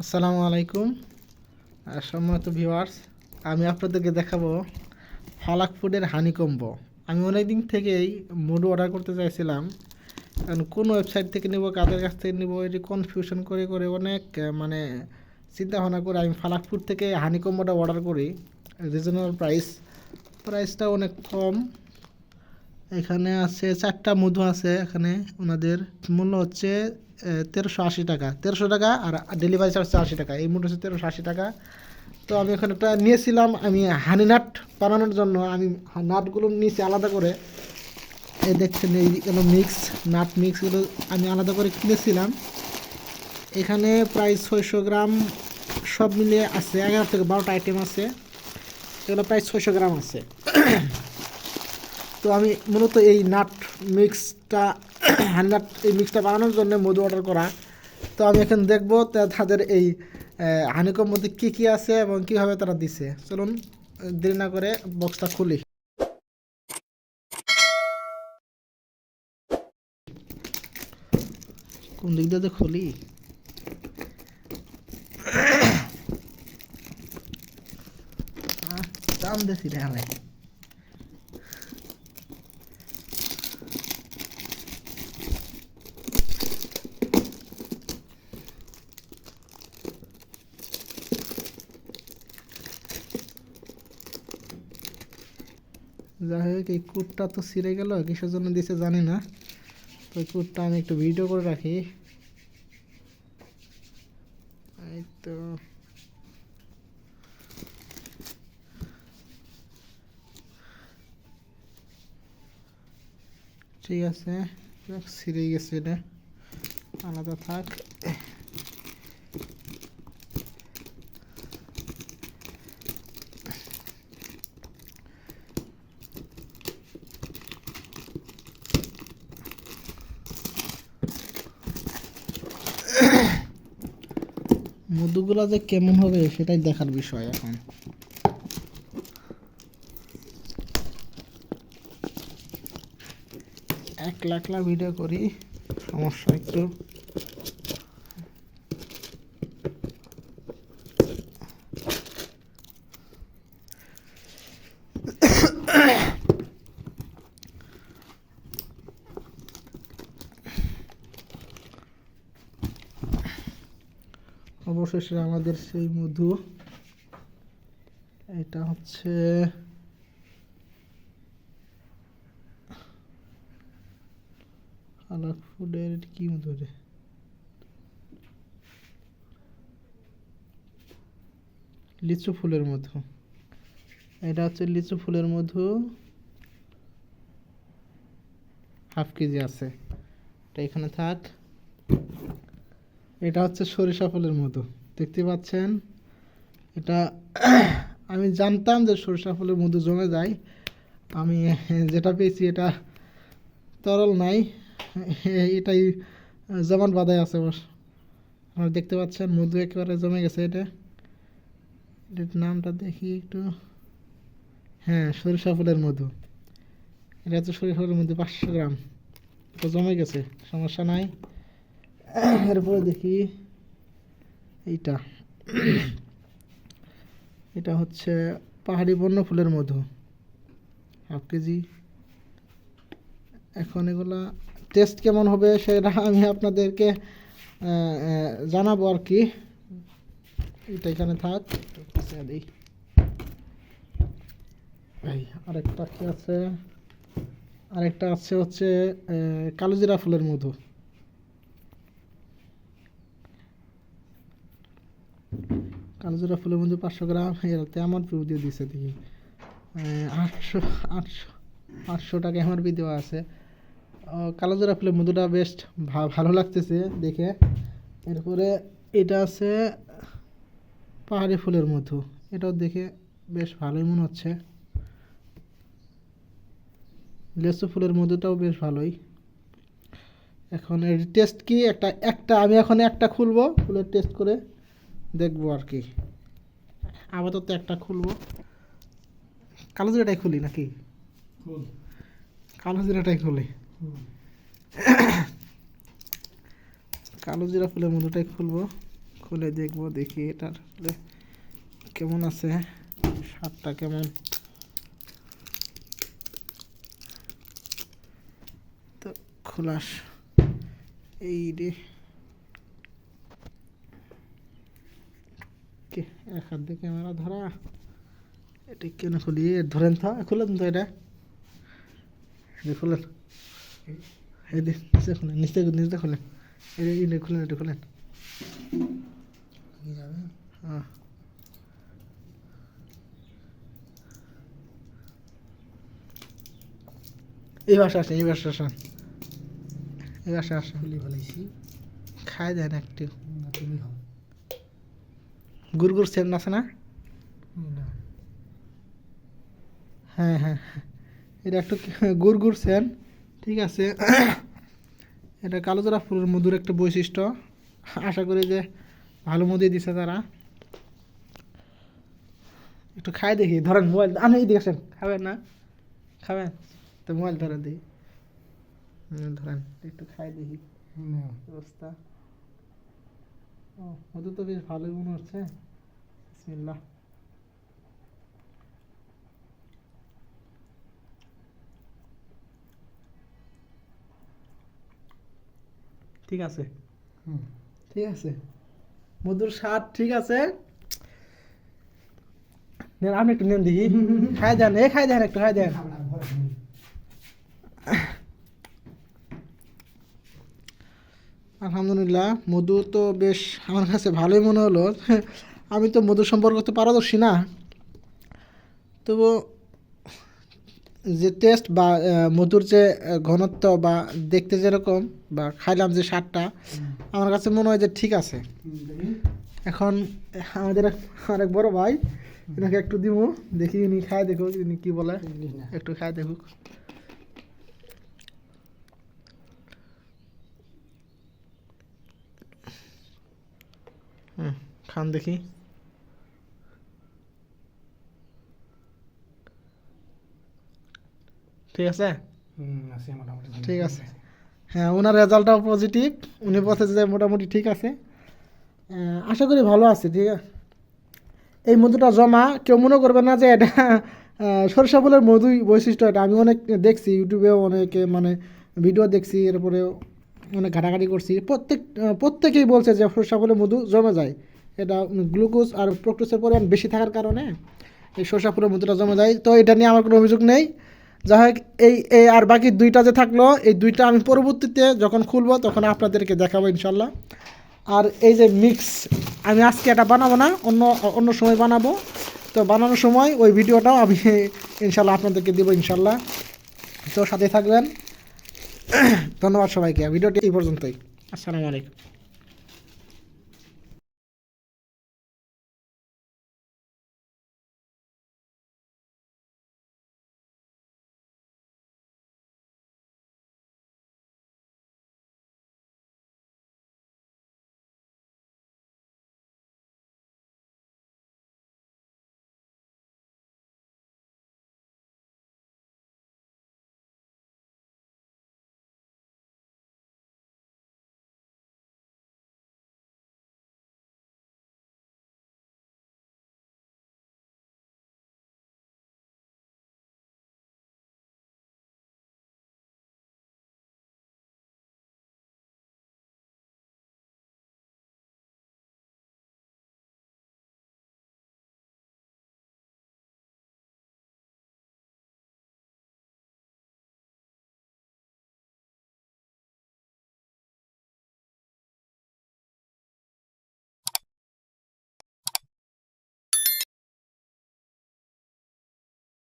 আসসালামু আলাইকুম সম্মানিত ভিউয়ার্স, আমি আপনাদেরকে দেখাবো ফালাক ফুডের হানিকম্বো। আমি অনেক দিন থেকেই মধু অর্ডার করতে চাইছিলাম, কারণ কোন ওয়েবসাইট থেকে নেব, কাদের কাছ থেকে নেব, এটি কনফিউশন করে করে অনেক চিন্তা ভাবনা করে আমি ফালাক ফুড থেকে হানিকম্বোটা অর্ডার করি। রিজনেবল প্রাইসটা অনেক কম। এখানে আছে 4টা মধু আছে। এখানে ওনাদের মূল্য হচ্ছে 1380 টাকা, 1300 টাকা, আর ডেলিভারি চার্জ 80 টাকা। এই মূল্য হচ্ছে 1380 টাকা। তো আমি এখানে একটা নিয়েছিলাম, আমি হানি নাট বানানোর জন্য আমি নাটগুলো নিয়েছি আলাদা করে। এই দেখছেন, এইগুলো নাট মিক্সগুলো আমি আলাদা করে কিনেছিলাম। এখানে প্রায় 600 গ্রাম সব মিলিয়ে আছে, 11 থেকে 12টা আইটেম আছে। এগুলো প্রায় 600 গ্রাম আছে। তো আমি মূলত এই নাট মিক্সটা নাট এই মিক্সটা বানানোর জন্য মধু অর্ডার করা। তো আমি এখন দেখবো তাদের এই হানিকম্ব মধ্যে কী কী আছে এবং কীভাবে তারা দিছে। চলুন দেরি না করে বক্সটা খুলি। কোন দিক দিয়ে খুলি? দাম দিছি রে আমি। যাই হোক, এই কোডটা তো ছিঁড়ে গেল, কিসের জন্য দিছে জানি না। তো এই কোডটা আমি একটু ভিডিও করে রাখি। এই তো ঠিক আছে, ছিঁড়ে গেছে, এটা আলাদা থাক। মধুগুলা যে কেমন হবে সেটাই দেখার বিষয় এখন। একলা ভিডিও করি, সমস্যা একটু। অবশেষে আমাদের সেই মধু, এটা হচ্ছে ফালাক ফুডের কি মধু রে, লিচু ফুলের মধু। এটা হচ্ছে লিচু ফুলের মধু, হাফ কেজি আছে। এটা এখানে থাক। এটা হচ্ছে সরিষা ফুলের মধু, দেখতে পাচ্ছেন। এটা আমি জানতাম যে সরিষা ফুলের মধু জমে যায়। আমি যেটা পেয়েছি এটা তরল নাই, এটাই জমাট বাঁধাই আছে। আপনারা দেখতে পাচ্ছেন মধু একেবারে জমে গেছে। এটার নামটা দেখি একটু। হ্যাঁ, সরিষা ফুলের মধু। এটা হচ্ছে সরিষা ফুলের মধু, 500 গ্রাম। এটা জমে গেছে, সমস্যা নাই। এরপরে দেখি এইটা। এটা হচ্ছে পাহাড়ি বন্য ফুলের মধু, হাফ কেজি। এখন এগুলা টেস্ট কেমন হবে সেটা আমি আপনাদেরকে জানাবো আর কি। এটা এখানে থাক। দিই আরেকটা কি আছে, আরেকটা আছে হচ্ছে কালোজিরা ফুলের মধু। কালোজিরা ফুলের মধু 500 গ্রাম। এতে আমার পিউ দিয়ে দিছে দেখি 800 টাকা এমআরপি দেওয়া আছে। কালোজিরা ফুলের মধুটা বেশ ভালো লাগতেছে দেখে। এরপরে এটা আছে পাহাড়ি ফুলের মধু, এটাও দেখে বেশ ভালোই মনে হচ্ছে। লেচু ফুলের মধুটাও বেশ ভালোই। এখন এর টেস্ট কি, একটা আমি এখন একটা খুলবো, খুলে টেস্ট করে দেখবো আর কি। আপাতত একটা খুলবো। কালো জিরাটাই খুলি নাকি? কালো জিরাটাই খুলি। কালো জিরা ফুলের মধুটাই খুলবো। খুলে দেখবো, দেখি এটার কেমন আছে, স্বাদটা কেমন। তো খোলাস এই রে, এক হাত দিয়ে ক্যামেরা ধরা, এটা কেন খুলি, ধরেন তো, খুলেন তো এটা, খুলেন, এই নিচে খুলেন, নিচে খুলেন, এই খুলেন, এটা খুলেন। হ্যাঁ, এই বাসা আসেন, এই বাসা আসেন, এই বাসা আসেন, খাই দেন একটু। গুড় সেন্ট আছে না? হ্যাঁ হ্যাঁ, এটা একটু গুড় সেন্ট, ঠিক আছে। এটা কালোজরা ফুলের মধুর একটা বৈশিষ্ট্য, আশা করি যে ভালো মধুই দিছে তারা। একটু খাই দেখি, ধরেন মোবাইল, আমি এদিকে আসেন, খাবেন না? খাবেন তো মোবাইল ধরেন দিই, ধরেন একটু খাই দেখি অবস্থা। ও মধু তো বেশ ভালোই মনে হচ্ছে। বিসমিল্লাহ। ঠিক আছে, ঠিক আছে, মধুর স্বাদ ঠিক আছে। নেন, আপনি একটু নেন দেখি, খাই দেন, খাই দেন, একটু খাই দেন। আলহামদুলিল্লাহ, মধু তো বেশ আমার কাছে ভালোই মনে হলো। আমি তো মধু সম্পর্কে তো পারদর্শী না, তবু যে টেস্ট বা মধুর যে ঘনত্ব বা দেখতে যেরকম বা খাইলাম যে স্বাদটা, আমার কাছে মনে হয় যে ঠিক আছে। এখন আমাদের আরেক বড় ভাই, এনাকে একটু দিব, দেখি ইনি খায় দেখুক, ইনি কি বলে, একটু খায় দেখুক। খান দেখি, ঠিক আছে, ঠিক আছে। হ্যাঁ, ওনার রেজাল্টটাও পজিটিভ, উনি বলছে যে মোটামুটি ঠিক আছে। আশা করি ভালো আছে, ঠিক আছে। এই মধুটা জমা, কেউ মনে করবে না যে এটা সরিষা ফুলের মধুই বৈশিষ্ট্য। এটা আমি অনেক দেখছি, ইউটিউবেও অনেকে মানে ভিডিও দেখছি, এরপরে অনেক ঘাটাঘাটি করছি, প্রত্যেকেই বলছে যে সরিষা ফুলের মধু জমে যায়। এটা গ্লুকোজ আর ফ্রুক্টোজের পরিমাণ বেশি থাকার কারণে এই সরিষা ফুলের মধুটা জমে যায়। তো এটা নিয়ে আমার কোনো অভিযোগ নেই। যাই হোক, এই আর বাকি দুইটা যে থাকলো, এই দুইটা আমি পরবর্তীতে যখন খুলবো তখন আপনাদেরকে দেখাবো ইনশাল্লাহ। আর এই যে মিক্স, আমি আজকে এটা বানাবো না, অন্য সময় বানাবো। তো বানানোর সময় ওই ভিডিওটাও আমি ইনশাল্লাহ আপনাদেরকে দেবো ইনশাল্লাহ। তো সাথে থাকবেন। ধন্যবাদ সবাইকে, ভিডিওটি এই পর্যন্তই। আসসালামু আলাইকুম।